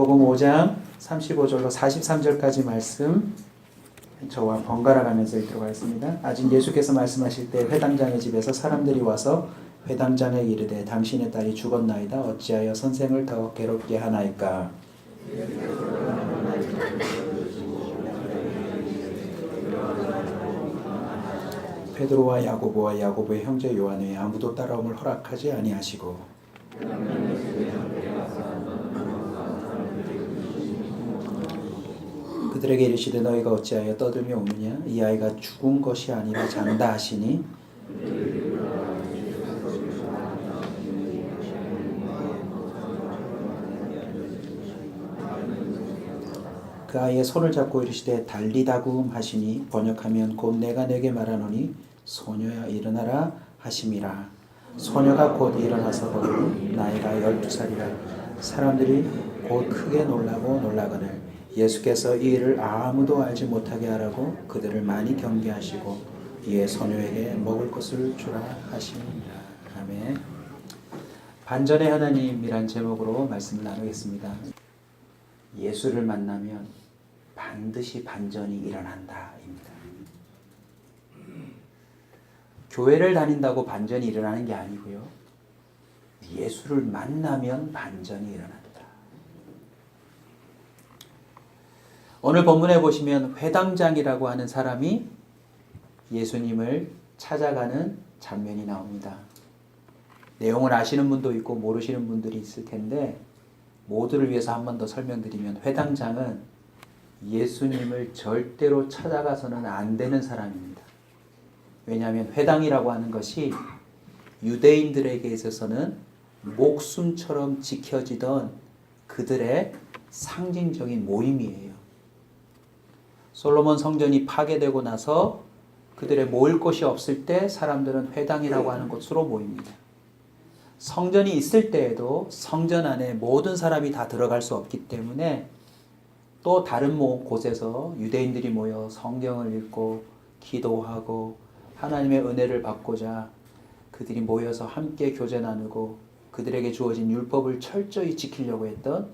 마태복음 5장 35절로 43절까지 말씀 저와 번갈아 가면서 읽도록 하겠습니다. 아직 예수께서 말씀하실 때 회당장의 집에서 사람들이 와서 회당장에 이르되 당신의 딸이 죽었나이다. 어찌하여 선생을 더 괴롭게 하나이까? 베드로와 야고보와 야고보의 형제 요한 외에 아무도 따라옴을 허락하지 아니하시고 그들에게 이르시되 너희가 어찌하여 떠들며 우느냐? 이 아이가 죽은 것이 아니라 잔다 하시니 그 아이의 손을 잡고 이르시되 달리다굼 하시니 번역하면 곧 내가 내게 말하노니 소녀야 일어나라 하심이라. 소녀가 곧 일어나서 보니 나이가 12살이라. 사람들이 곧 크게 놀라고 놀라거늘 예수께서 이 일을 아무도 알지 못하게 하라고 그들을 많이 경계하시고 이에 소녀에게 먹을 것을 주라 하십니다. 아멘. 반전의 하나님이란 제목으로 말씀을 나누겠습니다. 예수를 만나면 반드시 반전이 일어난다입니다. 교회를 다닌다고 반전이 일어나는 게 아니고요. 예수를 만나면 반전이 일어난다. 오늘 본문에 보시면 회당장이라고 하는 사람이 예수님을 찾아가는 장면이 나옵니다. 내용을 아시는 분도 있고 모르시는 분들이 있을 텐데 모두를 위해서 한 번 더 설명드리면 회당장은 예수님을 절대로 찾아가서는 안 되는 사람입니다. 왜냐하면 회당이라고 하는 것이 유대인들에게 있어서는 목숨처럼 지켜지던 그들의 상징적인 모임이에요. 솔로몬 성전이 파괴되고 나서 그들의 모일 곳이 없을 때 사람들은 회당이라고 하는 곳으로 모입니다. 성전이 있을 때에도 성전 안에 모든 사람이 다 들어갈 수 없기 때문에 또 다른 곳에서 유대인들이 모여 성경을 읽고 기도하고 하나님의 은혜를 받고자 그들이 모여서 함께 교제 나누고 그들에게 주어진 율법을 철저히 지키려고 했던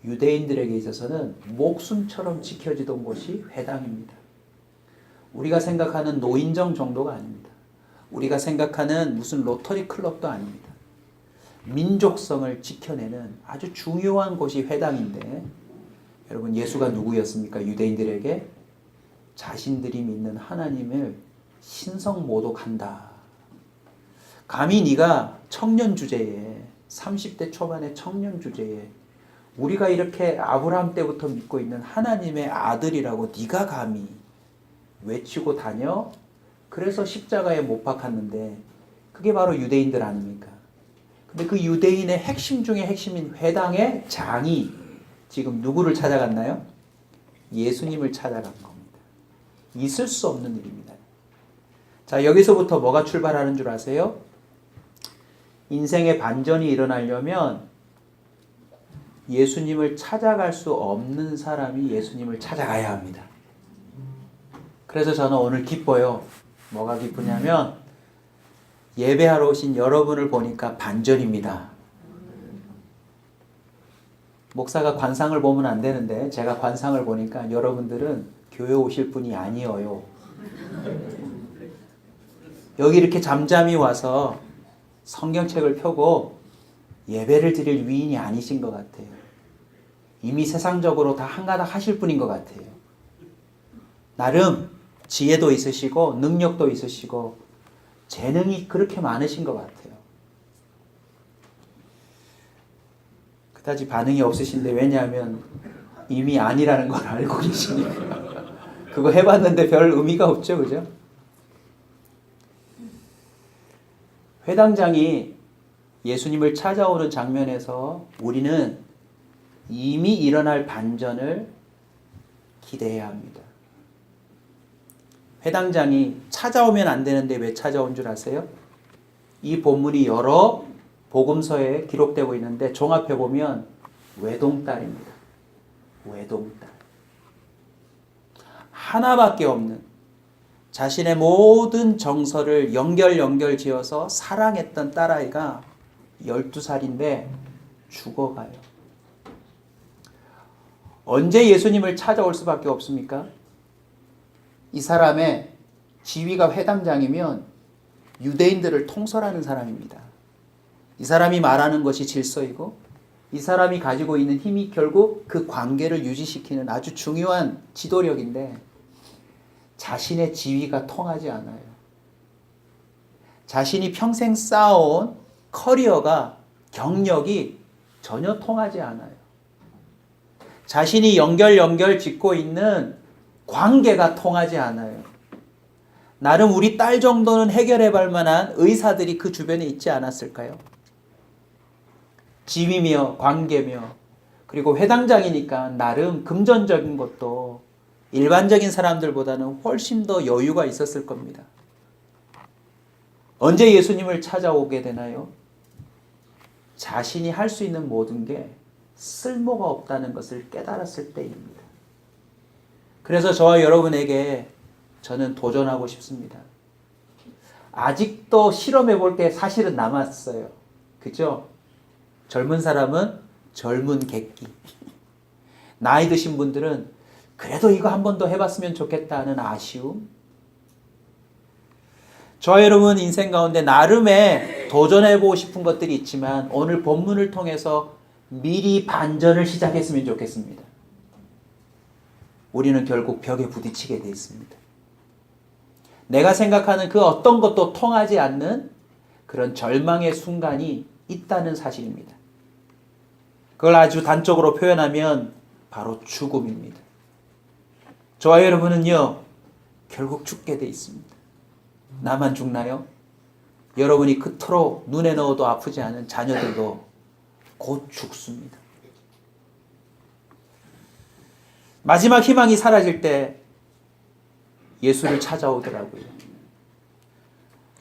유대인들에게 있어서는 목숨처럼 지켜지던 곳이 회당입니다. 우리가 생각하는 노인정 정도가 아닙니다. 우리가 생각하는 무슨 로터리 클럽도 아닙니다. 민족성을 지켜내는 아주 중요한 곳이 회당인데 여러분 예수가 누구였습니까? 유대인들에게 자신들이 믿는 하나님을 신성모독한다. 감히 네가 청년 주제에 30대 초반의 청년 주제에 우리가 이렇게 아브라함 때부터 믿고 있는 하나님의 아들이라고 네가 감히 외치고 다녀? 그래서 십자가에 못 박았는데 그게 바로 유대인들 아닙니까? 근데 그 유대인의 핵심 중에 핵심인 회당의 장이 지금 누구를 찾아갔나요? 예수님을 찾아간 겁니다. 있을 수 없는 일입니다. 자, 여기서부터 뭐가 출발하는 줄 아세요? 인생의 반전이 일어나려면 예수님을 찾아갈 수 없는 사람이 예수님을 찾아가야 합니다. 그래서 저는 오늘 기뻐요. 뭐가 기쁘냐면 예배하러 오신 여러분을 보니까 반전입니다. 목사가 관상을 보면 안 되는데 제가 관상을 보니까 여러분들은 교회 오실 분이 아니에요. 여기 이렇게 잠잠히 와서 성경책을 펴고 예배를 드릴 위인이 아니신 것 같아요. 이미 세상적으로 다 한가닥 하실 분인 것 같아요. 나름 지혜도 있으시고 능력도 있으시고 재능이 그렇게 많으신 것 같아요. 그다지 반응이 없으신데 왜냐하면 이미 아니라는 걸 알고 계시니까. 그거 해봤는데 별 의미가 없죠, 그죠? 회당장이 예수님을 찾아오는 장면에서 우리는 이미 일어날 반전을 기대해야 합니다. 회당장이 찾아오면 안 되는데 왜 찾아온 줄 아세요? 이 본문이 여러 복음서에 기록되고 있는데 종합해 보면 외동딸입니다. 외동딸. 하나밖에 없는 자신의 모든 정서를 연결 지어서 사랑했던 딸아이가 12살인데 죽어가요. 언제 예수님을 찾아올 수밖에 없습니까? 이 사람의 지위가 회당장이면 유대인들을 통솔하는 사람입니다. 이 사람이 말하는 것이 질서이고 이 사람이 가지고 있는 힘이 결국 그 관계를 유지시키는 아주 중요한 지도력인데 자신의 지위가 통하지 않아요. 자신이 평생 쌓아온 커리어가 경력이 전혀 통하지 않아요. 자신이 연결 짓고 있는 관계가 통하지 않아요. 나름 우리 딸 정도는 해결해 볼 만한 의사들이 그 주변에 있지 않았을까요? 지위며 관계며 그리고 회당장이니까 나름 금전적인 것도 일반적인 사람들보다는 훨씬 더 여유가 있었을 겁니다. 언제 예수님을 찾아오게 되나요? 자신이 할 수 있는 모든 게 쓸모가 없다는 것을 깨달았을 때입니다. 그래서 저와 여러분에게 저는 도전하고 싶습니다. 아직도 실험해 볼 게 사실은 남았어요. 그죠? 젊은 사람은 젊은 객기. 나이 드신 분들은 그래도 이거 한 번 더 해봤으면 좋겠다는 아쉬움. 저와 여러분 인생 가운데 나름의 도전해보고 싶은 것들이 있지만 오늘 본문을 통해서 미리 반전을 시작했으면 좋겠습니다. 우리는 결국 벽에 부딪히게 되어 있습니다. 내가 생각하는 그 어떤 것도 통하지 않는 그런 절망의 순간이 있다는 사실입니다. 그걸 아주 단적으로 표현하면 바로 죽음입니다. 저와 여러분은요, 결국 죽게 돼 있습니다. 나만 죽나요? 여러분이 그토록 눈에 넣어도 아프지 않은 자녀들도 곧 죽습니다. 마지막 희망이 사라질 때 예수를 찾아오더라고요.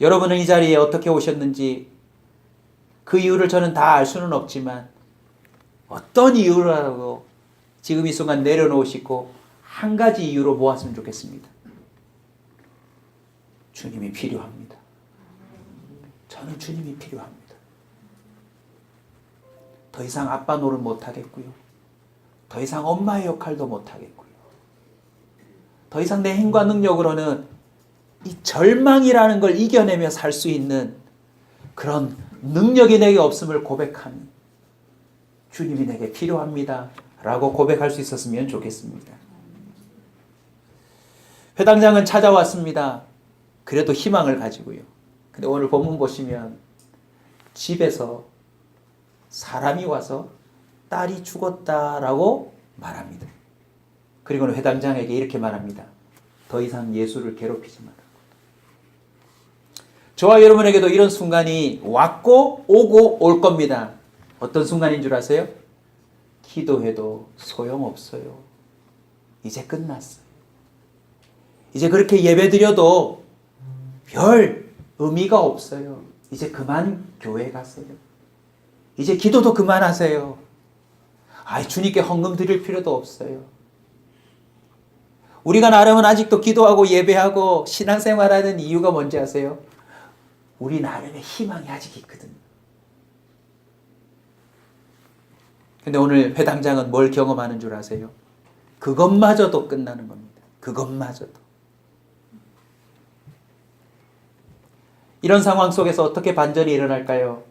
여러분은 이 자리에 어떻게 오셨는지 그 이유를 저는 다 알 수는 없지만 어떤 이유라고 지금 이 순간 내려놓으시고 한 가지 이유로 모았으면 좋겠습니다. 주님이 필요합니다. 저는 주님이 필요합니다. 더 이상 아빠 노릇 못하겠고요. 더 이상 엄마의 역할도 못하겠고요. 더 이상 내 힘과 능력으로는 이 절망이라는 걸 이겨내며 살 수 있는 그런 능력이 내게 없음을 고백하는 주님이 내게 필요합니다. 라고 고백할 수 있었으면 좋겠습니다. 회당장은 찾아왔습니다. 그래도 희망을 가지고요. 근데 오늘 본문 보시면 집에서 사람이 와서 딸이 죽었다라고 말합니다. 그리고는 회당장에게 이렇게 말합니다. 더 이상 예수를 괴롭히지 마라. 저와 여러분에게도 이런 순간이 왔고 오고 올 겁니다. 어떤 순간인 줄 아세요? 기도해도 소용없어요. 이제 끝났어요. 이제 그렇게 예배드려도 별 의미가 없어요. 이제 그만 교회 가세요. 이제 기도도 그만하세요. 주님께 헌금 드릴 필요도 없어요. 우리가 나름은 아직도 기도하고 예배하고 신앙생활하는 이유가 뭔지 아세요? 우리 나름의 희망이 아직 있거든요. 근데 오늘 회당장은 뭘 경험하는 줄 아세요? 그것마저도 끝나는 겁니다. 그것마저도. 이런 상황 속에서 어떻게 반전이 일어날까요?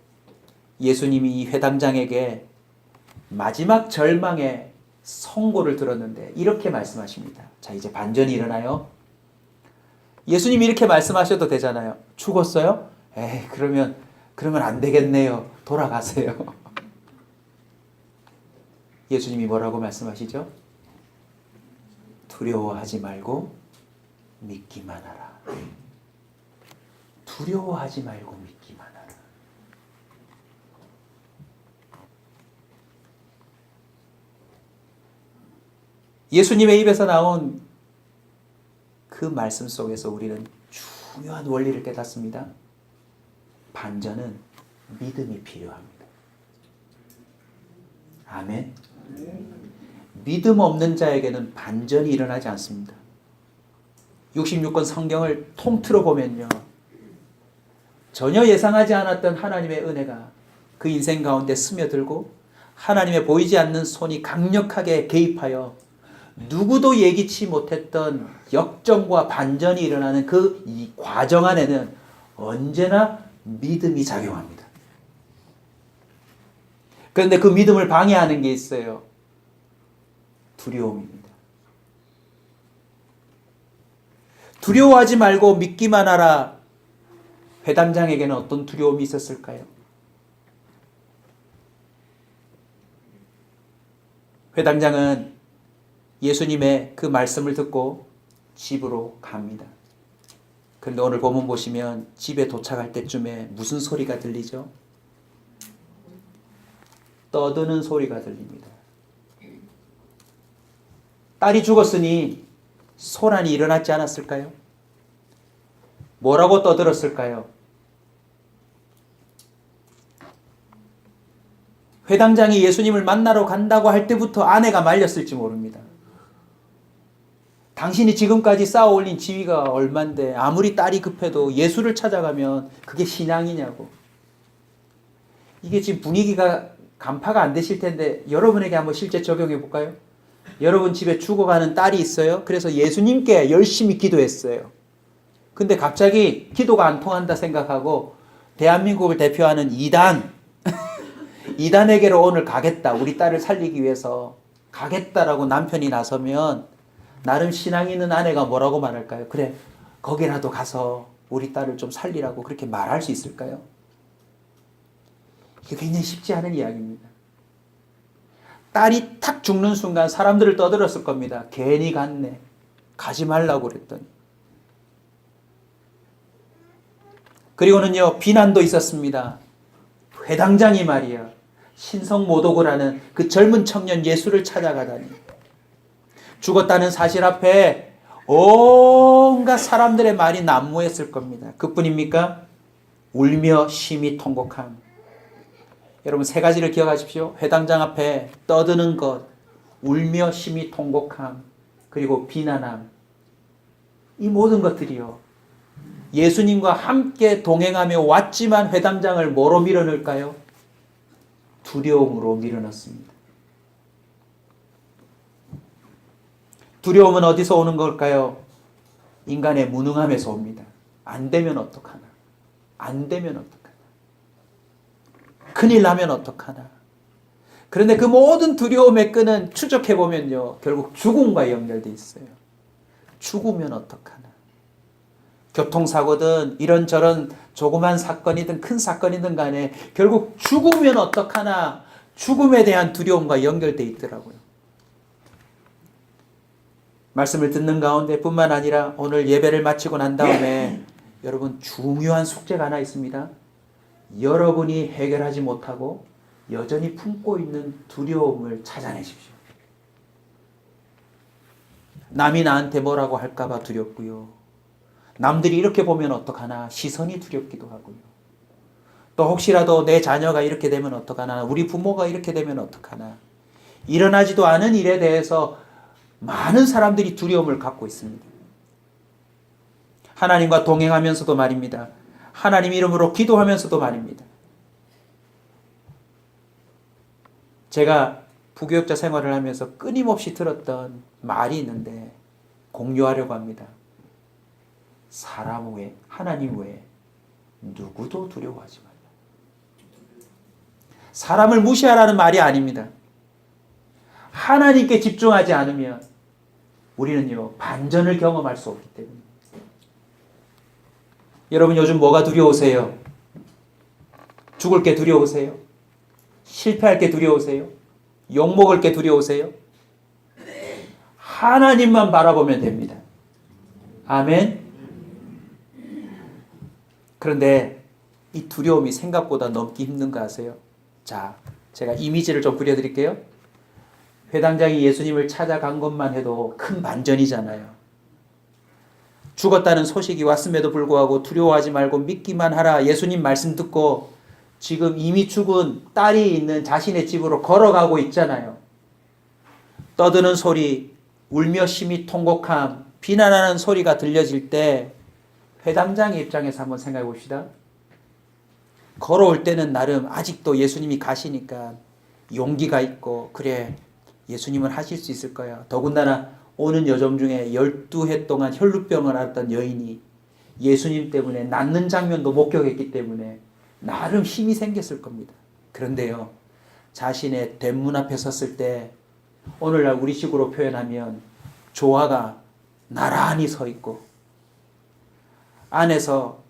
예수님이 이 회당장에게 마지막 절망의 선고를 들었는데 이렇게 말씀하십니다. 자, 이제 반전이 일어나요. 예수님이 이렇게 말씀하셔도 되잖아요. 죽었어요? 그러면 안 되겠네요. 돌아가세요. 예수님이 뭐라고 말씀하시죠? 두려워하지 말고 믿기만 하라. 두려워하지 말고 믿기만 하라. 예수님의 입에서 나온 그 말씀 속에서 우리는 중요한 원리를 깨닫습니다. 반전은 믿음이 필요합니다. 아멘. 믿음 없는 자에게는 반전이 일어나지 않습니다. 66권 성경을 통틀어 보면요, 전혀 예상하지 않았던 하나님의 은혜가 그 인생 가운데 스며들고 하나님의 보이지 않는 손이 강력하게 개입하여 누구도 예기치 못했던 역전과 반전이 일어나는 그 이 과정 안에는 언제나 믿음이 작용합니다. 그런데 그 믿음을 방해하는 게 있어요. 두려움입니다. 두려워하지 말고 믿기만 하라. 회당장에게는 어떤 두려움이 있었을까요? 회당장은 예수님의 그 말씀을 듣고 집으로 갑니다. 그런데 오늘 본문 보시면 집에 도착할 때쯤에 무슨 소리가 들리죠? 떠드는 소리가 들립니다. 딸이 죽었으니 소란이 일어났지 않았을까요? 뭐라고 떠들었을까요? 회당장이 예수님을 만나러 간다고 할 때부터 아내가 말렸을지 모릅니다. 당신이 지금까지 쌓아 올린 지위가 얼만데 아무리 딸이 급해도 예수를 찾아가면 그게 신앙이냐고. 이게 지금 분위기가 간파가 안 되실 텐데 여러분에게 한번 실제 적용해 볼까요? 여러분 집에 죽어가는 딸이 있어요. 그래서 예수님께 열심히 기도했어요. 근데 갑자기 기도가 안 통한다 생각하고 대한민국을 대표하는 이단에게로 오늘 가겠다. 우리 딸을 살리기 위해서 가겠다라고 남편이 나서면 나름 신앙 있는 아내가 뭐라고 말할까요? 그래, 거기라도 가서 우리 딸을 좀 살리라고 그렇게 말할 수 있을까요? 이게 굉장히 쉽지 않은 이야기입니다. 딸이 탁 죽는 순간 사람들을 떠들었을 겁니다. 괜히 갔네. 가지 말라고 그랬더니. 그리고는요, 비난도 있었습니다. 회당장이 말이야. 신성모독을 그 젊은 청년 예수를 찾아가다니. 죽었다는 사실 앞에 온갖 사람들의 말이 난무했을 겁니다. 그뿐입니까? 울며 심히 통곡함. 여러분 세 가지를 기억하십시오. 회당장 앞에 떠드는 것, 울며 심히 통곡함, 그리고 비난함. 이 모든 것들이요. 예수님과 함께 동행하며 왔지만 회당장을 뭐로 밀어넣을까요? 두려움으로 밀어넣습니다. 두려움은 어디서 오는 걸까요? 인간의 무능함에서 옵니다. 안 되면 어떡하나? 안 되면 어떡하나? 큰일 나면 어떡하나? 그런데 그 모든 두려움의 끈은 추적해보면요. 결국 죽음과 연결되어 있어요. 죽으면 어떡하나? 교통사고든 이런저런 조그만 사건이든 큰 사건이든 간에 결국 죽으면 어떡하나? 죽음에 대한 두려움과 연결되어 있더라고요. 말씀을 듣는 가운데 뿐만 아니라 오늘 예배를 마치고 난 다음에 여러분 중요한 숙제가 하나 있습니다. 여러분이 해결하지 못하고 여전히 품고 있는 두려움을 찾아내십시오. 남이 나한테 뭐라고 할까봐 두렵고요. 남들이 이렇게 보면 어떡하나 시선이 두렵기도 하고요. 또 혹시라도 내 자녀가 이렇게 되면 어떡하나, 우리 부모가 이렇게 되면 어떡하나, 일어나지도 않은 일에 대해서 많은 사람들이 두려움을 갖고 있습니다. 하나님과 동행하면서도 말입니다. 하나님 이름으로 기도하면서도 말입니다. 제가 부교육자 생활을 하면서 끊임없이 들었던 말이 있는데 공유하려고 합니다. 사람 외에, 하나님 외에 누구도 두려워하지 말라. 사람을 무시하라는 말이 아닙니다. 하나님께 집중하지 않으면 우리는요, 반전을 경험할 수 없기 때문에. 여러분 요즘 뭐가 두려우세요? 죽을 게 두려우세요? 실패할 게 두려우세요? 욕먹을 게 두려우세요? 하나님만 바라보면 됩니다. 아멘. 그런데 이 두려움이 생각보다 넘기 힘든 거 아세요? 자, 제가 이미지를 좀 그려드릴게요. 회당장이 예수님을 찾아간 것만 해도 큰 반전이잖아요. 죽었다는 소식이 왔음에도 불구하고 두려워하지 말고 믿기만 하라. 예수님 말씀 듣고 지금 이미 죽은 딸이 있는 자신의 집으로 걸어가고 있잖아요. 떠드는 소리, 울며 심히 통곡함, 비난하는 소리가 들려질 때 회당장의 입장에서 한번 생각해 봅시다. 걸어올 때는 나름 아직도 예수님이 가시니까 용기가 있고 그래 예수님은 하실 수 있을 거야. 더군다나 오는 여정 중에 12해 동안 혈루병을 앓았던 여인이 예수님 때문에 낫는 장면도 목격했기 때문에 나름 힘이 생겼을 겁니다. 그런데요, 자신의 대문 앞에 섰을 때 오늘날 우리식으로 표현하면 조화가 나란히 서 있고 안에서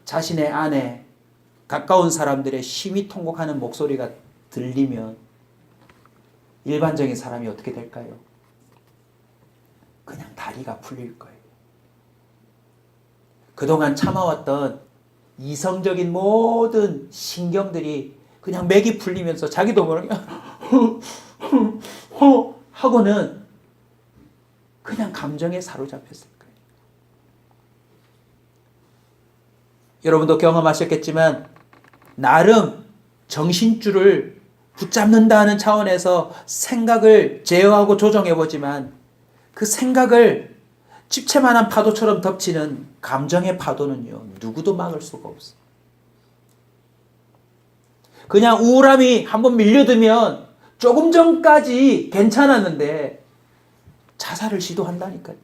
자신의 안에 가까운 사람들의 심히 통곡하는 목소리가 들리면 일반적인 사람이 어떻게 될까요? 그냥 다리가 풀릴 거예요. 그동안 참아왔던 이성적인 모든 신경들이 그냥 맥이 풀리면서 자기도 모르게 하고는 그냥 감정에 사로잡혔을 거예요. 여러분도 경험하셨겠지만 나름 정신줄을 붙잡는다는 차원에서 생각을 제어하고 조정해보지만 그 생각을 집채만한 파도처럼 덮치는 감정의 파도는요, 누구도 막을 수가 없어요. 그냥 우울함이 한번 밀려들면 조금 전까지 괜찮았는데 자살을 시도한다니까요.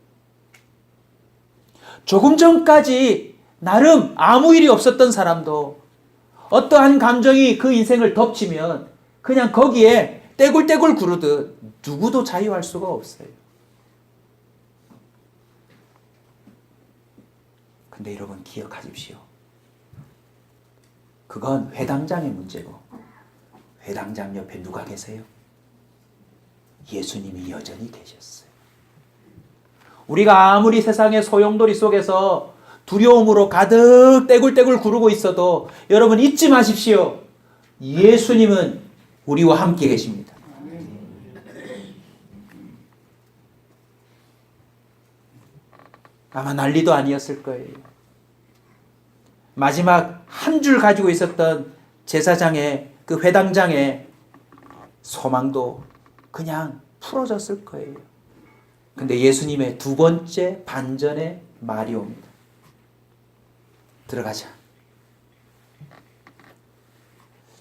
조금 전까지 나름 아무 일이 없었던 사람도 어떠한 감정이 그 인생을 덮치면 그냥 거기에 떼굴떼굴 구르듯 누구도 자유할 수가 없어요. 근데 여러분 기억하십시오. 그건 회당장의 문제고 회당장 옆에 누가 계세요? 예수님이 여전히 계셨어요. 우리가 아무리 세상의 소용돌이 속에서 두려움으로 가득 떼굴떼굴 구르고 있어도 여러분 잊지 마십시오. 예수님은 우리와 함께 계십니다. 아마 난리도 아니었을 거예요. 마지막 한 줄 가지고 있었던 제사장의 그 회당장의 소망도 그냥 풀어졌을 거예요. 근데 예수님의 두 번째 반전의 말이 옵니다. 들어가자.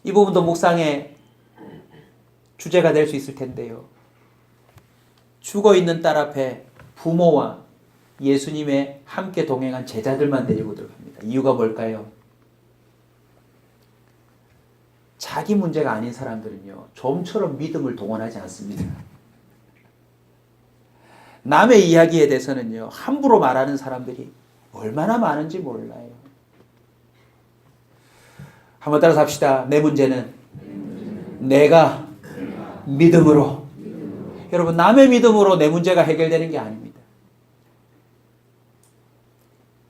이 부분도 묵상의 주제가 될 수 있을 텐데요. 죽어있는 딸 앞에 부모와 예수님의 함께 동행한 제자들만 데리고 들어갑니다. 이유가 뭘까요? 자기 문제가 아닌 사람들은요, 좀처럼 믿음을 동원하지 않습니다. 남의 이야기에 대해서는요, 함부로 말하는 사람들이 얼마나 많은지 몰라요. 한번 따라서 합시다. 내 문제는 내가 믿음으로. 여러분, 남의 믿음으로 내 문제가 해결되는 게 아닙니다.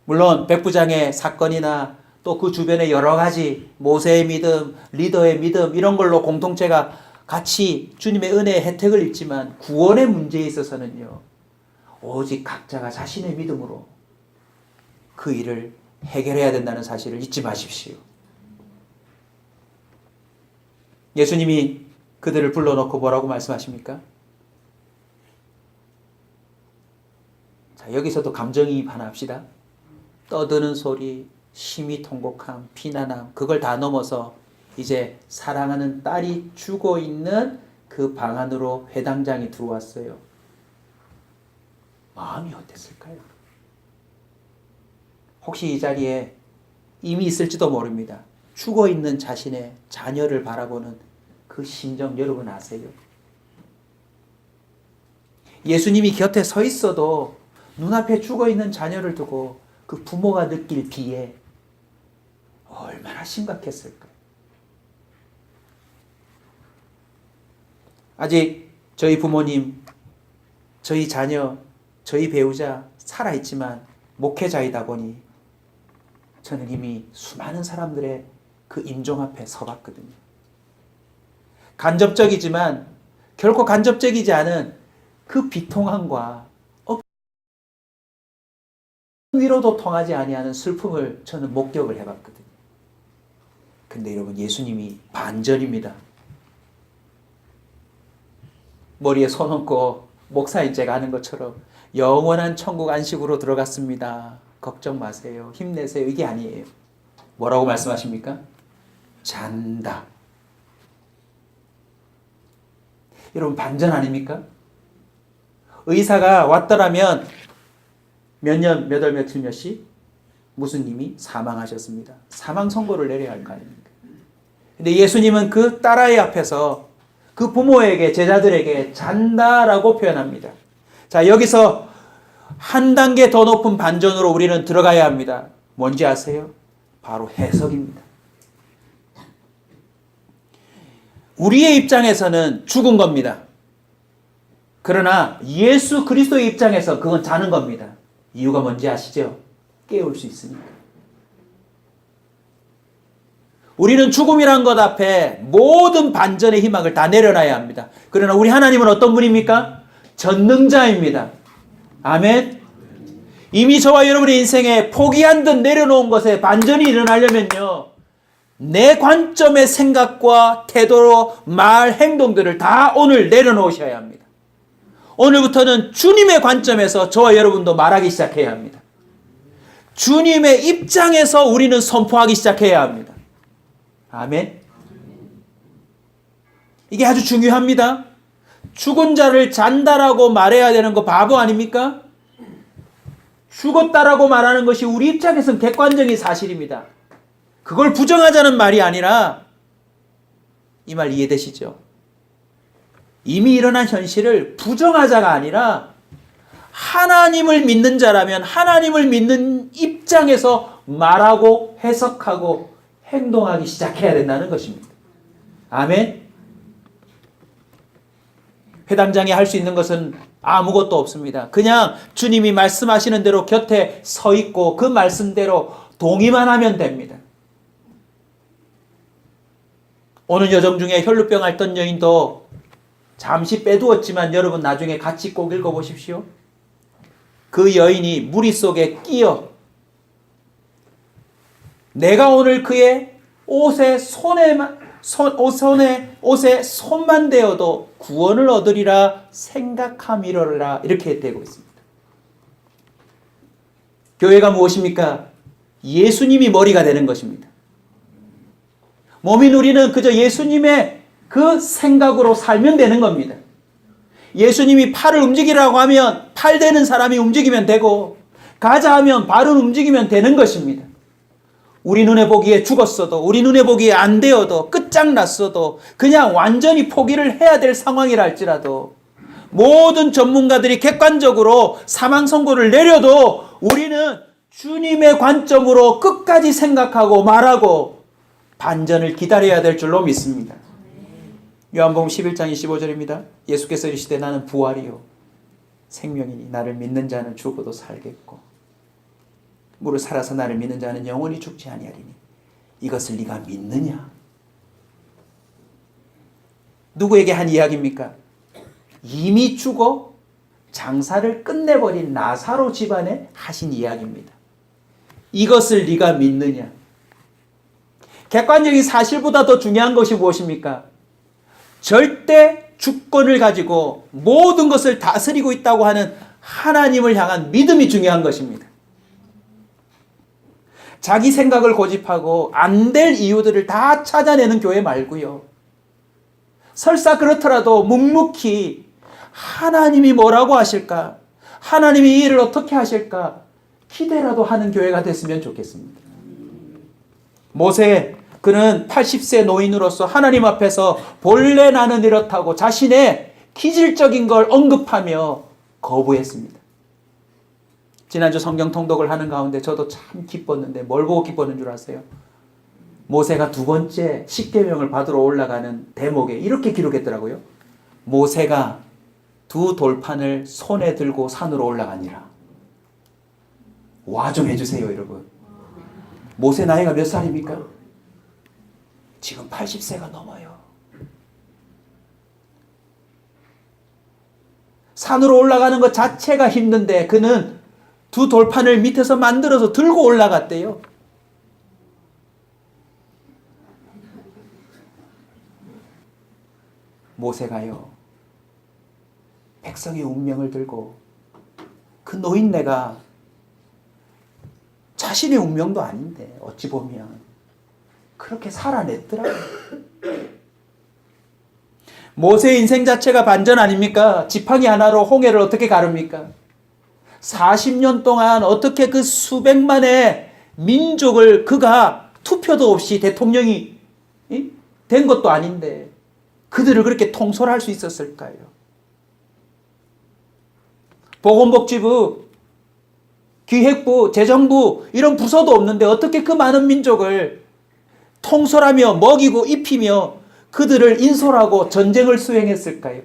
물론 백부장의 사건이나 또 그 주변의 여러 가지 모세의 믿음, 리더의 믿음 이런 걸로 공동체가 같이 주님의 은혜의 혜택을 입지만 구원의 문제에 있어서는요, 오직 각자가 자신의 믿음으로 그 일을 해결해야 된다는 사실을 잊지 마십시오. 예수님이 그들을 불러놓고 뭐라고 말씀하십니까? 자, 여기서도 감정이입 하나 합시다. 떠드는 소리, 심히 통곡함, 비난함, 그걸 다 넘어서 이제 사랑하는 딸이 죽어있는 그 방 안으로 회당장이 들어왔어요. 마음이 어땠을까요? 혹시 이 자리에 이미 있을지도 모릅니다. 죽어있는 자신의 자녀를 바라보는 그 심정 여러분 아세요? 예수님이 곁에 서 있어도 눈앞에 죽어있는 자녀를 두고 그 부모가 느낄 비애 얼마나 심각했을까요? 아직 저희 부모님, 저희 자녀, 저희 배우자 살아있지만 목회자이다 보니 저는 이미 수많은 사람들의 그 임종 앞에 서봤거든요. 간접적이지만 결코 간접적이지 않은 그 비통함과 위로도 통하지 아니하는 슬픔을 저는 목격을 해봤거든요. 근데 여러분, 예수님이 반전입니다. 머리에 손 얹고 목사인 제가 하는 것처럼 영원한 천국 안식으로 들어갔습니다. 걱정 마세요. 힘내세요. 이게 아니에요. 뭐라고 말씀하십니까? 잔다. 여러분 반전 아닙니까? 의사가 왔더라면 몇 년, 몇 월, 며칠, 몇 시? 무슨 님이 사망하셨습니다. 사망 선고를 내려야 할 거 아닙니까? 근데 예수님은 그 딸아이 앞에서 그 부모에게, 제자들에게 잔다라고 표현합니다. 자, 여기서 한 단계 더 높은 반전으로 우리는 들어가야 합니다. 뭔지 아세요? 바로 해석입니다. 우리의 입장에서는 죽은 겁니다. 그러나 예수 그리스도의 입장에서 그건 자는 겁니다. 이유가 뭔지 아시죠? 깨울 수 있으니까. 우리는 죽음이란 것 앞에 모든 반전의 희망을 다 내려놔야 합니다. 그러나 우리 하나님은 어떤 분입니까? 전능자입니다. 아멘. 이미 저와 여러분의 인생에 포기한 듯 내려놓은 것에 반전이 일어나려면요, 내 관점의 생각과 태도로 말, 행동들을 다 오늘 내려놓으셔야 합니다. 오늘부터는 주님의 관점에서 저와 여러분도 말하기 시작해야 합니다. 주님의 입장에서 우리는 선포하기 시작해야 합니다. 아멘. 이게 아주 중요합니다. 죽은 자를 잔다라고 말해야 되는 거 바보 아닙니까? 죽었다라고 말하는 것이 우리 입장에서는 객관적인 사실입니다. 그걸 부정하자는 말이 아니라, 이 말 이해되시죠? 이미 일어난 현실을 부정하자가 아니라 하나님을 믿는 자라면 하나님을 믿는 입장에서 말하고 해석하고 행동하기 시작해야 된다는 것입니다. 아멘. 회당장이 할 수 있는 것은 아무것도 없습니다. 그냥 주님이 말씀하시는 대로 곁에 서 있고 그 말씀대로 동의만 하면 됩니다. 오늘 여정 중에 혈루병 앓던 여인도 잠시 빼두었지만 여러분 나중에 같이 꼭 읽어보십시오. 그 여인이 무리 속에 끼어 내가 오늘 그의 옷에 손만 대어도 구원을 얻으리라 생각함이로라, 이렇게 되고 있습니다. 교회가 무엇입니까? 예수님이 머리가 되는 것입니다. 몸인 우리는 그저 예수님의 그 생각으로 살면 되는 겁니다. 예수님이 팔을 움직이라고 하면 팔 되는 사람이 움직이면 되고, 가자 하면 발은 움직이면 되는 것입니다. 우리 눈에 보기에 죽었어도, 우리 눈에 보기에 안 되어도, 끝장났어도, 그냥 완전히 포기를 해야 될 상황이라 할지라도, 모든 전문가들이 객관적으로 사망 선고를 내려도 우리는 주님의 관점으로 끝까지 생각하고 말하고 반전을 기다려야 될 줄로 믿습니다. 요한복음 11장 25절입니다. 예수께서 이르시되 나는 부활이요 생명이니 나를 믿는 자는 죽어도 살겠고 무릇 살아서 나를 믿는 자는 영원히 죽지 아니하리니 이것을 네가 믿느냐? 누구에게 한 이야기입니까? 이미 죽어 장사를 끝내버린 나사로 집안에 하신 이야기입니다. 이것을 네가 믿느냐? 객관적인 사실보다 더 중요한 것이 무엇입니까? 절대 주권을 가지고 모든 것을 다스리고 있다고 하는 하나님을 향한 믿음이 중요한 것입니다. 자기 생각을 고집하고 안 될 이유들을 다 찾아내는 교회 말고요. 설사 그렇더라도 묵묵히 하나님이 뭐라고 하실까? 하나님이 이 일을 어떻게 하실까? 기대라도 하는 교회가 됐으면 좋겠습니다. 모세, 그는 80세 노인으로서 하나님 앞에서 본래 나는 이렇다고 자신의 기질적인 걸 언급하며 거부했습니다. 지난주 성경 통독을 하는 가운데 저도 참 기뻤는데 뭘 보고 기뻤는 줄 아세요? 모세가 두 번째 십계명을 받으러 올라가는 대목에 이렇게 기록했더라고요. 모세가 두 돌판을 손에 들고 산으로 올라가니라. 와 좀 해주세요, 여러분. 모세 나이가 몇 살입니까? 지금 80세가 넘어요. 산으로 올라가는 것 자체가 힘든데 그는 두 돌판을 밑에서 만들어서 들고 올라갔대요. 모세가요, 백성의 운명을 들고 그 노인네가 자신의 운명도 아닌데 어찌 보면 그렇게 살아냈더라고요. 모세의 인생 자체가 반전 아닙니까? 지팡이 하나로 홍해를 어떻게 가릅니까? 40년 동안 어떻게 그 수백만의 민족을 그가 투표도 없이 대통령이 된 것도 아닌데 그들을 그렇게 통솔할 수 있었을까요? 보건복지부, 기획부, 재정부 이런 부서도 없는데 어떻게 그 많은 민족을 통솔하며 먹이고 입히며 그들을 인솔하고 전쟁을 수행했을까요?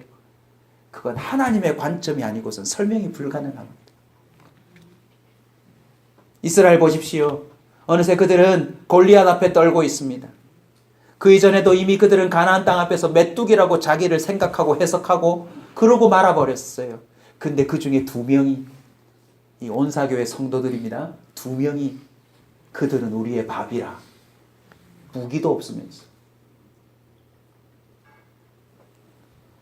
그건 하나님의 관점이 아니고선 설명이 불가능합니다. 이스라엘 보십시오. 어느새 그들은 골리앗 앞에 떨고 있습니다. 그 이전에도 이미 그들은 가나안 땅 앞에서 메뚜기라고 자기를 생각하고 해석하고 그러고 말아버렸어요. 근데 그 중에 2명이 이 온사교회 성도들입니다. 2명이 그들은 우리의 밥이라. 무기도 없으면서.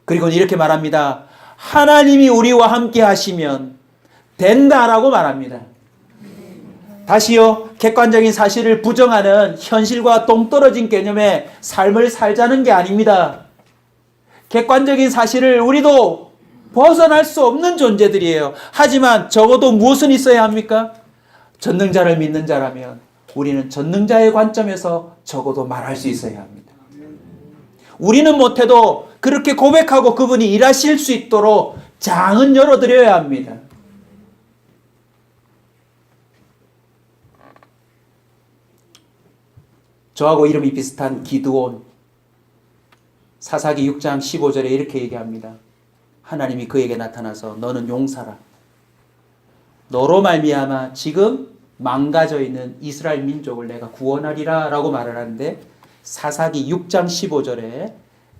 그리고 이렇게 말합니다. 하나님이 우리와 함께 하시면 된다라고 말합니다. 다시요, 객관적인 사실을 부정하는 현실과 동떨어진 개념의 삶을 살자는 게 아닙니다. 객관적인 사실을 우리도 벗어날 수 없는 존재들이에요. 하지만 적어도 무엇은 있어야 합니까? 전능자를 믿는 자라면 우리는 전능자의 관점에서 적어도 말할 수 있어야 합니다. 우리는 못해도 그렇게 고백하고 그분이 일하실 수 있도록 장은 열어드려야 합니다. 저하고 이름이 비슷한 기드온, 사사기 6장 15절에 이렇게 얘기합니다. 하나님이 그에게 나타나서 너는 용사라. 너로 말미암아 지금 망가져 있는 이스라엘 민족을 내가 구원하리라 라고 말을 하는데 사사기 6장 15절에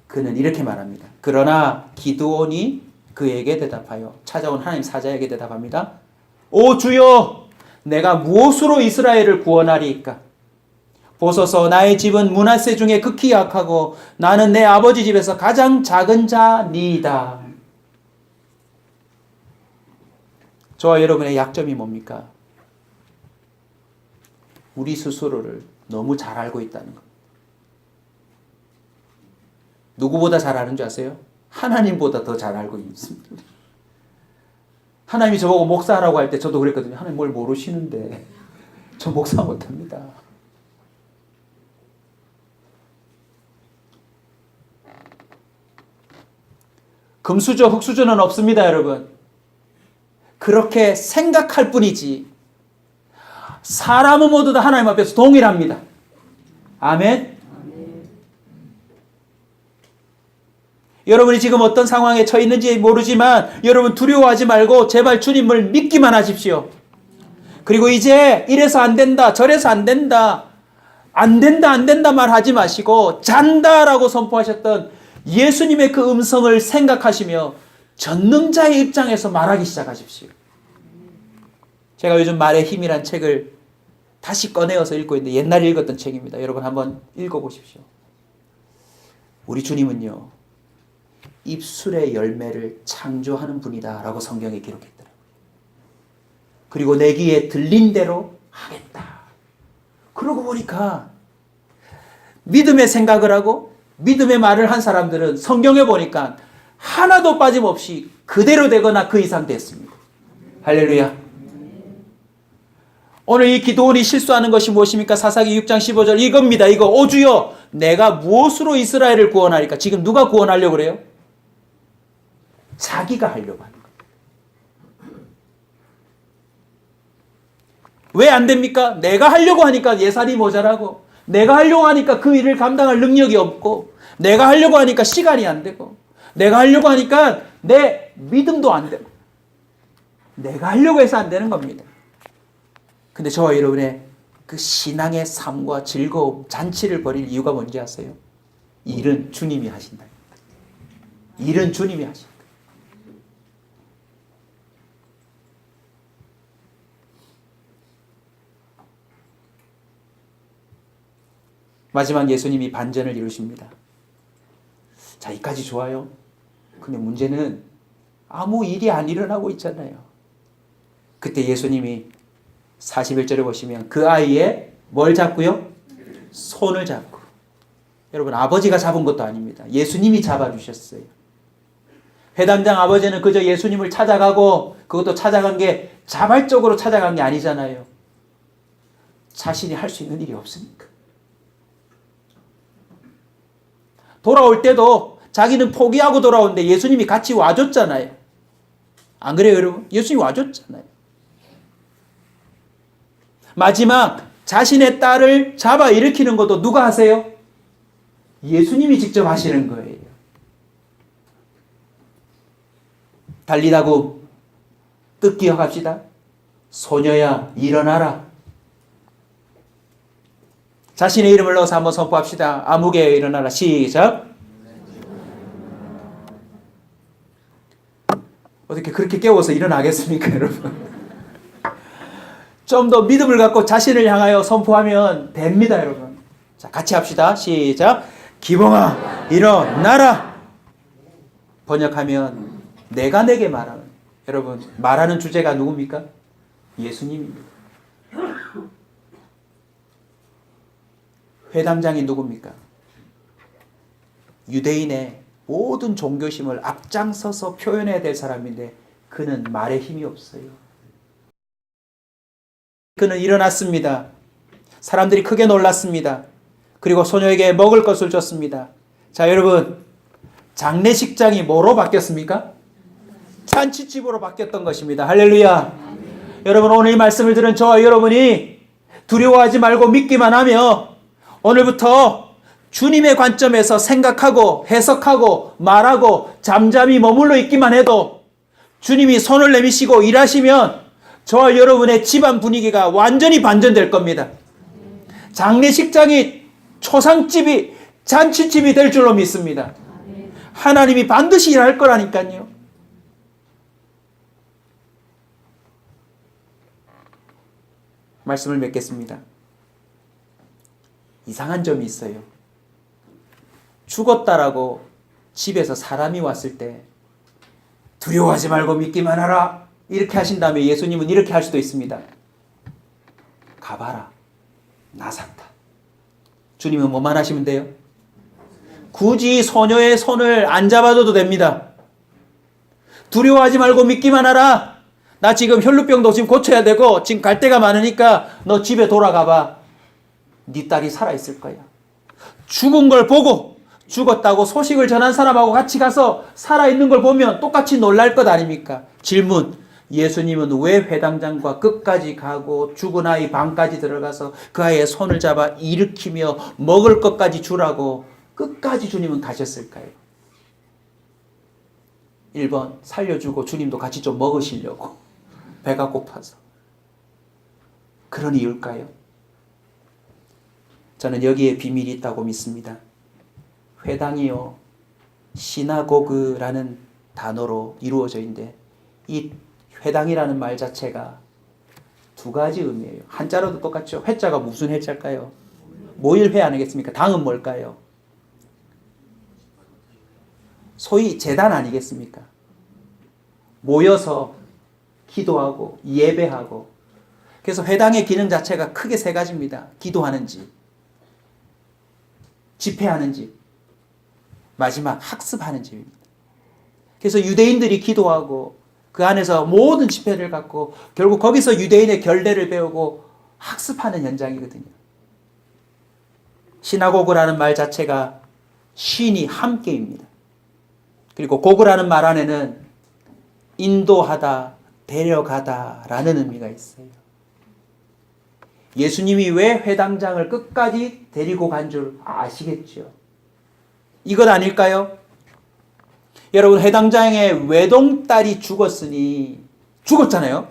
그는 이렇게 말합니다. 그러나 기드온이 그에게 대답하여 찾아온 하나님 사자에게 대답합니다. 오 주여, 내가 무엇으로 이스라엘을 구원하리이까? 보소서, 나의 집은 므낫세 중에 극히 약하고 나는 내 아버지 집에서 가장 작은 자니이다. 저와 여러분의 약점이 뭡니까? 우리 스스로를 너무 잘 알고 있다는 것. 누구보다 잘 아는 줄 아세요? 하나님보다 더 잘 알고 있습니다. 하나님이 저보고 목사하라고 할 때 저도 그랬거든요. 하나님 뭘 모르시는데 저 목사 못합니다. 금수저, 흙수저는 없습니다, 여러분. 그렇게 생각할 뿐이지 사람은 모두 다 하나님 앞에서 동일합니다. 아멘. 여러분이 지금 어떤 상황에 처해 있는지 모르지만 여러분 두려워하지 말고 제발 주님을 믿기만 하십시오. 그리고 이제 이래서 안 된다, 저래서 안 된다, 안 된다 말하지 마시고 잔다라고 선포하셨던 예수님의 그 음성을 생각하시며 전능자의 입장에서 말하기 시작하십시오. 제가 요즘 말의 힘이란 책을 다시 꺼내어서 읽고 있는데 옛날에 읽었던 책입니다. 여러분 한번 읽어보십시오. 우리 주님은요, 입술의 열매를 창조하는 분이다 라고 성경에 기록했더라고요. 그리고 내 귀에 들린 대로 하겠다. 그러고 보니까 믿음의 생각을 하고 믿음의 말을 한 사람들은 성경에 보니까 하나도 빠짐없이 그대로 되거나 그 이상 됐습니다. 할렐루야. 오늘 이 기드온이 실수하는 것이 무엇입니까? 사사기 6장 15절 이겁니다. 이거. 오 주여, 내가 무엇으로 이스라엘을 구원하리까? 지금 누가 구원하려고 그래요? 자기가 하려고 하는 거예요. 왜 안 됩니까? 내가 하려고 하니까 예산이 모자라고, 내가 하려고 하니까 그 일을 감당할 능력이 없고, 내가 하려고 하니까 시간이 안 되고, 내가 하려고 하니까 내 믿음도 안 되고, 내가 하려고 해서 안 되는 겁니다. 근데 저와 여러분의 그 신앙의 삶과 즐거움, 잔치를 벌일 이유가 뭔지 아세요? 일은 주님이 하신다. 일은 주님이 하신다. 마지막 예수님이 반전을 이루십니다. 자, 이까지 좋아요. 근데 문제는 아무 일이 안 일어나고 있잖아요. 그때 예수님이 41절에 보시면 그 아이의 뭘 잡고요? 손을 잡고. 여러분, 아버지가 잡은 것도 아닙니다. 예수님이 잡아주셨어요. 회당장 아버지는 그저 예수님을 찾아가고, 그것도 찾아간 게 자발적으로 찾아간 게 아니잖아요. 자신이 할 수 있는 일이 없으니까. 돌아올 때도 자기는 포기하고 돌아오는데 예수님이 같이 와줬잖아요. 안 그래요, 여러분? 예수님이 와줬잖아요. 마지막 자신의 딸을 잡아 일으키는 것도 누가 하세요? 예수님이 직접 하시는 거예요. 달리다고 뜻 기억합시다. 소녀야 일어나라. 자신의 이름을 넣어서 한번 선포합시다. 아무개여 일어나라. 시작. 어떻게 그렇게 깨워서 일어나겠습니까, 여러분? 좀 더 믿음을 갖고 자신을 향하여 선포하면 됩니다, 여러분. 자, 같이 합시다. 시작. 기봉아 일어나라. 번역하면 내가 내게 말하는, 여러분, 말하는 주제가 누굽니까? 예수님입니다. 회당장이 누굽니까? 유대인의 모든 종교심을 앞장서서 표현해야 될 사람인데 그는 말에 힘이 없어요. 그는 일어났습니다. 사람들이 크게 놀랐습니다. 그리고 소녀에게 먹을 것을 줬습니다. 자, 여러분, 장례식장이 뭐로 바뀌었습니까? 잔치집으로 바뀌었던 것입니다. 할렐루야. 여러분, 오늘 이 말씀을 들은 저와 여러분이 두려워하지 말고 믿기만 하며 오늘부터 주님의 관점에서 생각하고 해석하고 말하고 잠잠히 머물러 있기만 해도 주님이 손을 내미시고 일하시면 저와 여러분의 집안 분위기가 완전히 반전될 겁니다. 장례식장이 초상집이 잔치집이 될 줄로 믿습니다. 하나님이 반드시 일할 거라니까요. 말씀을 맺겠습니다. 이상한 점이 있어요. 죽었다라고 집에서 사람이 왔을 때 두려워하지 말고 믿기만 하라 이렇게 하신 다음에 예수님은 이렇게 할 수도 있습니다. 가봐라, 나 샀다. 주님은 뭐만 하시면 돼요? 굳이 소녀의 손을 안 잡아줘도 됩니다. 두려워하지 말고 믿기만 하라. 나 지금 혈루병도 지금 고쳐야 되고 지금 갈 데가 많으니까 너 집에 돌아가봐. 네 딸이 살아있을 거야. 죽은 걸 보고 죽었다고 소식을 전한 사람하고 같이 가서 살아있는 걸 보면 똑같이 놀랄 것 아닙니까? 질문. 예수님은 왜 회당장과 끝까지 가고 죽은 아이 방까지 들어가서 그 아이의 손을 잡아 일으키며 먹을 것까지 주라고 끝까지 주님은 가셨을까요? 1번 살려주고 주님도 같이 좀 먹으시려고 배가 고파서 그런 이유일까요? 저는 여기에 비밀이 있다고 믿습니다. 회당이요 시나고그라는 단어로 이루어져 있는데 이 회당이라는 말 자체가 두 가지 의미예요. 한자로도 똑같죠. 회자가 무슨 회자일까요? 모일회 아니겠습니까? 당은 뭘까요? 소위 제단 아니겠습니까? 모여서 기도하고 예배하고. 그래서 회당의 기능 자체가 크게 세 가지입니다. 기도하는 집, 집회하는 집, 마지막 학습하는 집입니다. 그래서 유대인들이 기도하고 그 안에서 모든 집회를 갖고 결국 거기서 유대인의 결례를 배우고 학습하는 현장이거든요. 시나고그라는 말 자체가 쉰이 함께입니다. 그리고 고그라는 말 안에는 인도하다, 데려가다 라는 의미가 있어요. 예수님이 왜 회당장을 끝까지 데리고 간 줄 아시겠죠? 이것 아닐까요? 여러분, 회당장의 외동딸이 죽었잖아요.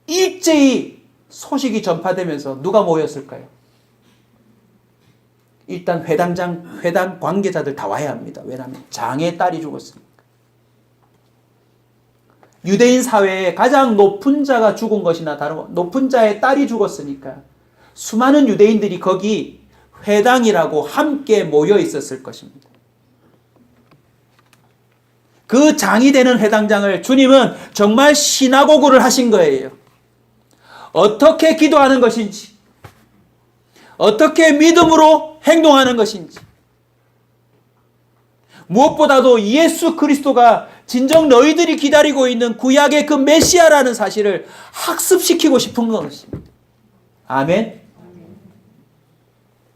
일제히 소식이 전파되면서 누가 모였을까요? 일단 회당 관계자들 다 와야 합니다. 왜냐하면 장의 딸이 죽었으니까. 유대인 사회에 가장 높은 자가 죽은 것이나 높은 자의 딸이 죽었으니까 수많은 유대인들이 거기 회당이라고 함께 모여 있었을 것입니다. 그 장이 되는 회당장을 주님은 정말 시나고그를 하신 거예요. 어떻게 기도하는 것인지, 어떻게 믿음으로 행동하는 것인지, 무엇보다도 예수 그리스도가 진정 너희들이 기다리고 있는 구약의 그 메시아라는 사실을 학습시키고 싶은 것입니다. 아멘.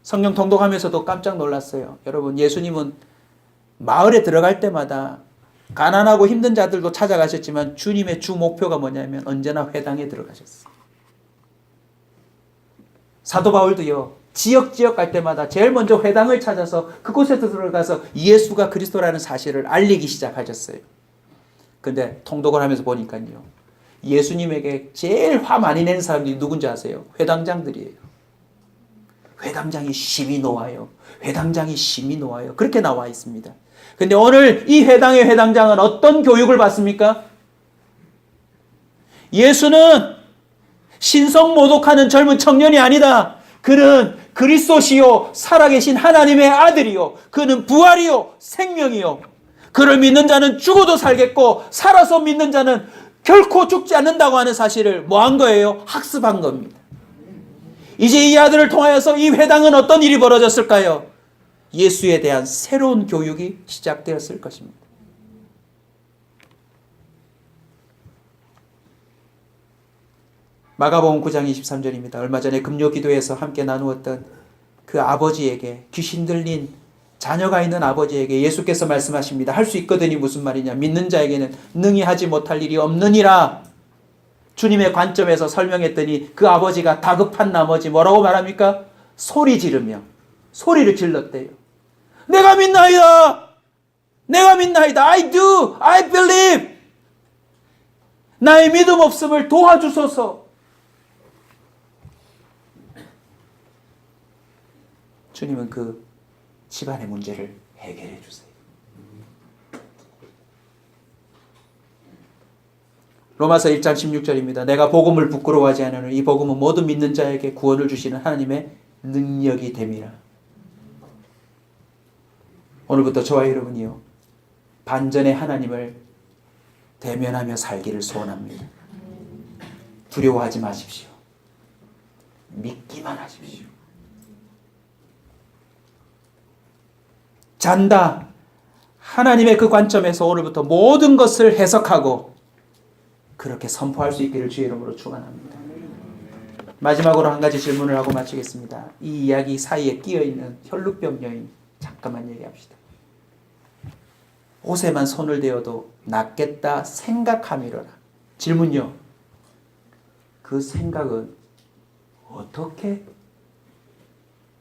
성경 통독하면서도 깜짝 놀랐어요. 여러분, 예수님은 마을에 들어갈 때마다 가난하고 힘든 자들도 찾아가셨지만 주님의 주 목표가 뭐냐면 언제나 회당에 들어가셨어요. 사도 바울도요, 지역 갈 때마다 제일 먼저 회당을 찾아서 그곳에 들어가서 예수가 그리스도라는 사실을 알리기 시작하셨어요. 근데 통독을 하면서 보니까요, 예수님에게 제일 화 많이 내는 사람들이 누군지 아세요? 회당장들이에요. 회당장이 심히 놓아요. 회당장이 심히 놓아요. 그렇게 나와 있습니다. 근데 오늘 이 회당의 회당장은 어떤 교육을 받습니까? 예수는 신성모독하는 젊은 청년이 아니다. 그는 그리스도시요 살아계신 하나님의 아들이요 그는 부활이요 생명이요 그를 믿는 자는 죽어도 살겠고 살아서 믿는 자는 결코 죽지 않는다고 하는 사실을 뭐 한 거예요? 학습한 겁니다. 이제 이 아들을 통하여서 이 회당은 어떤 일이 벌어졌을까요? 예수에 대한 새로운 교육이 시작되었을 것입니다. 마가복음 9장 23절입니다. 얼마 전에 금요 기도에서 함께 나누었던 그 아버지에게, 귀신 들린 자녀가 있는 아버지에게 예수께서 말씀하십니다. 할 수 있거든이 무슨 말이냐? 믿는 자에게는 능히 하지 못할 일이 없느니라. 주님의 관점에서 설명했더니 그 아버지가 다급한 나머지 뭐라고 말합니까? 소리 지르며 소리를 질렀대요. 내가 믿나이다. 내가 믿나이다. I do. I believe. 나의 믿음 없음을 도와주소서. 주님은 그 집안의 문제를 해결해 주세요. 로마서 1장 16절입니다. 내가 복음을 부끄러워하지 않으니 이 복음은 모든 믿는 자에게 구원을 주시는 하나님의 능력이 됨이라. 오늘부터 저와 여러분이요, 반전의 하나님을 대면하며 살기를 소원합니다. 두려워하지 마십시오. 믿기만 하십시오. 잔다. 하나님의 그 관점에서 오늘부터 모든 것을 해석하고 그렇게 선포할 수 있기를 주의 이름으로 축원합니다. 마지막으로 한 가지 질문을 하고 마치겠습니다. 이 이야기 사이에 끼어있는 혈루병 여인 잠깐만 얘기합시다. 옷에만 손을 대어도 낫겠다 생각함이로라. 질문요. 그 생각은 어떻게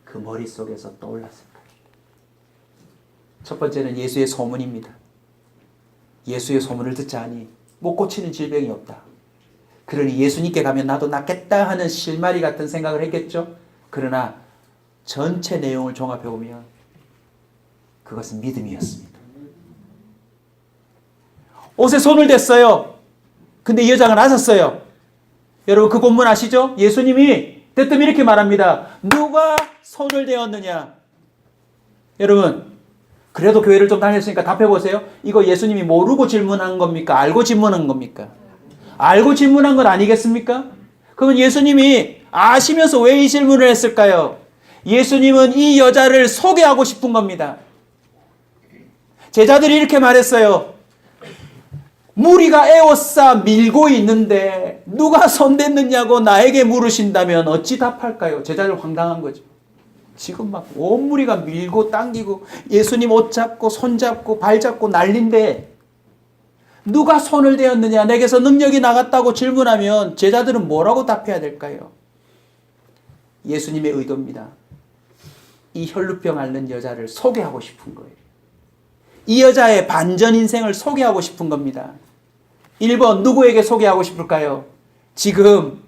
그 머릿속에서 떠올랐을까요? 첫 번째는 예수의 소문입니다. 예수의 소문을 듣자니 못 고치는 질병이 없다. 그러니 예수님께 가면 나도 낫겠다 하는 실마리 같은 생각을 했겠죠. 그러나 전체 내용을 종합해 보면 그것은 믿음이었습니다. 옷에 손을 댔어요. 근데 이 여자가 나섰어요. 여러분 그 본문 아시죠? 예수님이 대뜸 이렇게 말합니다. 누가 손을 대었느냐? 여러분 그래도 교회를 좀 다녔으니까 답해보세요. 이거 예수님이 모르고 질문한 겁니까? 알고 질문한 겁니까? 알고 질문한 건 아니겠습니까? 그러면 예수님이 아시면서 왜 이 질문을 했을까요? 예수님은 이 여자를 소개하고 싶은 겁니다. 제자들이 이렇게 말했어요. 무리가 에워싸 밀고 있는데 누가 손댔느냐고 나에게 물으신다면 어찌 답할까요? 제자들 황당한 거죠. 지금 막 온 무리가 밀고 당기고 예수님 옷 잡고 손 잡고 발 잡고 난린데 누가 손을 대었느냐, 내게서 능력이 나갔다고 질문하면 제자들은 뭐라고 답해야 될까요? 예수님의 의도입니다. 이 혈루병 앓는 여자를 소개하고 싶은 거예요. 이 여자의 반전 인생을 소개하고 싶은 겁니다. 1번 누구에게 소개하고 싶을까요? 지금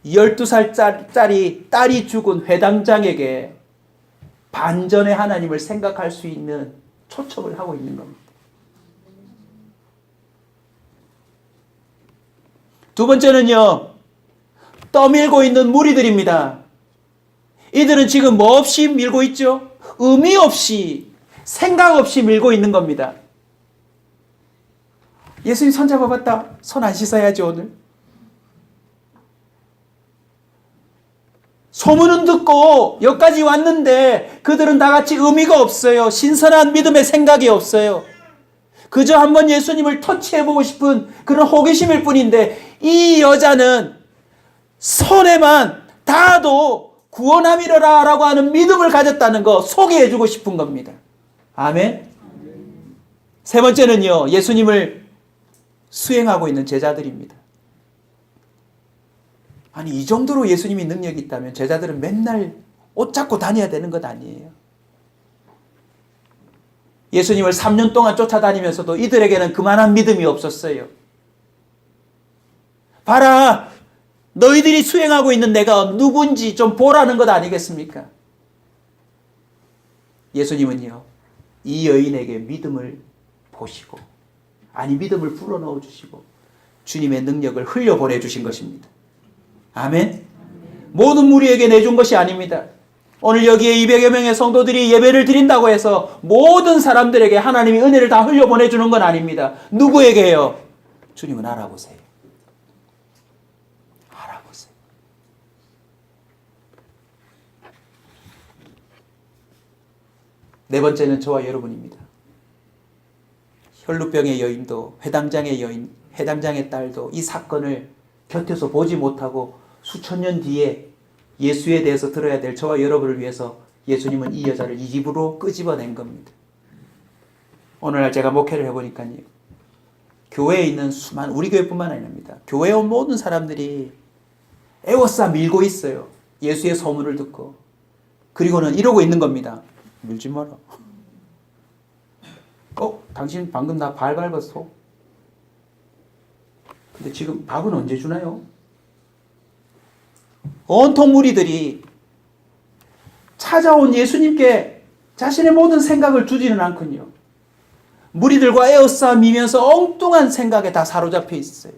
12살짜리 딸이 죽은 회당장에게 반전의 하나님을 생각할 수 있는 초청을 하고 있는 겁니다. 두 번째는요, 떠밀고 있는 무리들입니다. 이들은 지금 뭐 없이 밀고 있죠? 의미 없이, 생각 없이 밀고 있는 겁니다. 예수님 손 잡아봤다. 손 안 씻어야지 오늘. 소문은 듣고 여기까지 왔는데 그들은 다 같이 의미가 없어요. 신선한 믿음의 생각이 없어요. 그저 한번 예수님을 터치해보고 싶은 그런 호기심일 뿐인데 이 여자는 손에만 닿아도 구원함이로라 라고 하는 믿음을 가졌다는 거 소개해주고 싶은 겁니다. 아멘. 세 번째는요, 예수님을 수행하고 있는 제자들입니다. 아니, 이 정도로 예수님이 능력이 있다면 제자들은 맨날 옷 잡고 다녀야 되는 것 아니에요? 예수님을 3년 동안 쫓아다니면서도 이들에게는 그만한 믿음이 없었어요. 봐라, 너희들이 수행하고 있는 내가 누군지 좀 보라는 것 아니겠습니까? 예수님은요, 이 여인에게 믿음을 보시고, 아니 믿음을 불어넣어 주시고 주님의 능력을 흘려보내 주신 것입니다. 아멘. 모든 무리에게 내준 것이 아닙니다. 오늘 여기에 200여 명의 성도들이 예배를 드린다고 해서 모든 사람들에게 하나님이 은혜를 다 흘려보내주는 건 아닙니다. 누구에게요? 주님은 알아보세요. 알아보세요. 네 번째는 저와 여러분입니다. 혈루병의 여인도 회당장의 여인, 회당장의 딸도 이 사건을 곁에서 보지 못하고 수천 년 뒤에 예수에 대해서 들어야 될 저와 여러분을 위해서 예수님은 이 여자를 이 집으로 끄집어낸 겁니다. 오늘날 제가 목회를 해보니까요, 교회에 있는 수많은, 우리 교회뿐만 아닙니다. 교회에 온 모든 사람들이 에워싸 밀고 있어요. 예수의 소문을 듣고. 그리고는 이러고 있는 겁니다. 밀지 마라. 당신 방금 나 발 밟았어? 근데 지금 밥은 언제 주나요? 온통 무리들이 찾아온 예수님께 자신의 모든 생각을 주지는 않군요. 무리들과 에어싸움이면서 엉뚱한 생각에 다 사로잡혀 있어요.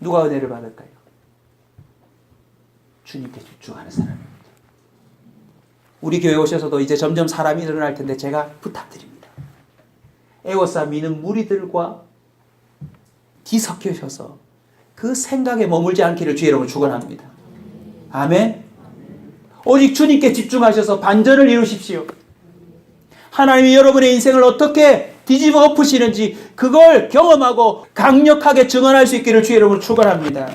누가 은혜를 받을까요? 주님께 집중하는 사람입니다. 우리 교회 오셔서도 이제 점점 사람이 늘어날 텐데 제가 부탁드립니다. 에워싸 미는 무리들과 뒤섞여셔서 그 생각에 머물지 않기를 주의 이름으로 축원합니다. 아멘. 오직 주님께 집중하셔서 반전을 이루십시오. 하나님이 여러분의 인생을 어떻게 뒤집어 엎으시는지 그걸 경험하고 강력하게 증언할 수 있기를 주의 이름으로 축원합니다.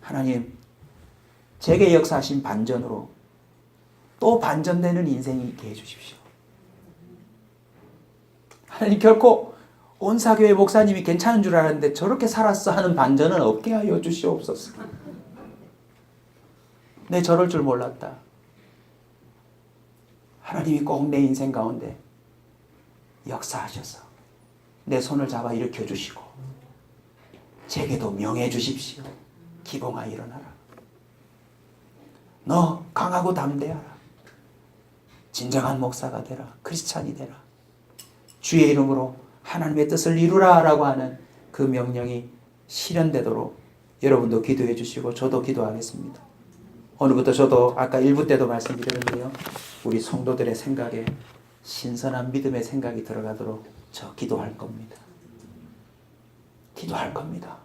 하나님, 제게 역사하신 반전으로 또 반전되는 인생이 있게 해주십시오. 하나님, 결코 온사교회 목사님이 괜찮은 줄 알았는데 저렇게 살았어 하는 반전은 없게 하여 주시옵소서. 내 저럴 줄 몰랐다. 하나님이 꼭 내 인생 가운데 역사하셔서 내 손을 잡아 일으켜 주시고 제게도 명해 주십시오. 기봉아 일어나라. 너 강하고 담대하라. 진정한 목사가 되라. 크리스찬이 되라. 주의 이름으로 하나님의 뜻을 이루라 라고 하는 그 명령이 실현되도록 여러분도 기도해 주시고 저도 기도하겠습니다. 오늘부터 저도 아까 1부 때도 말씀드렸는데요, 우리 성도들의 생각에 신선한 믿음의 생각이 들어가도록 저 기도할 겁니다. 기도할 겁니다.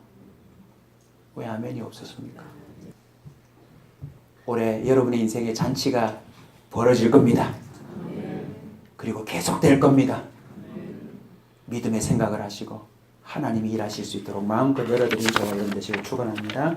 왜 아멘이 없었습니까? 올해 여러분의 인생에 잔치가 벌어질 겁니다. 그리고 계속될 겁니다. 믿음의 생각을 하시고 하나님이 일하실 수 있도록 마음껏 열어드린 저와 여러분 되시길 축원합니다.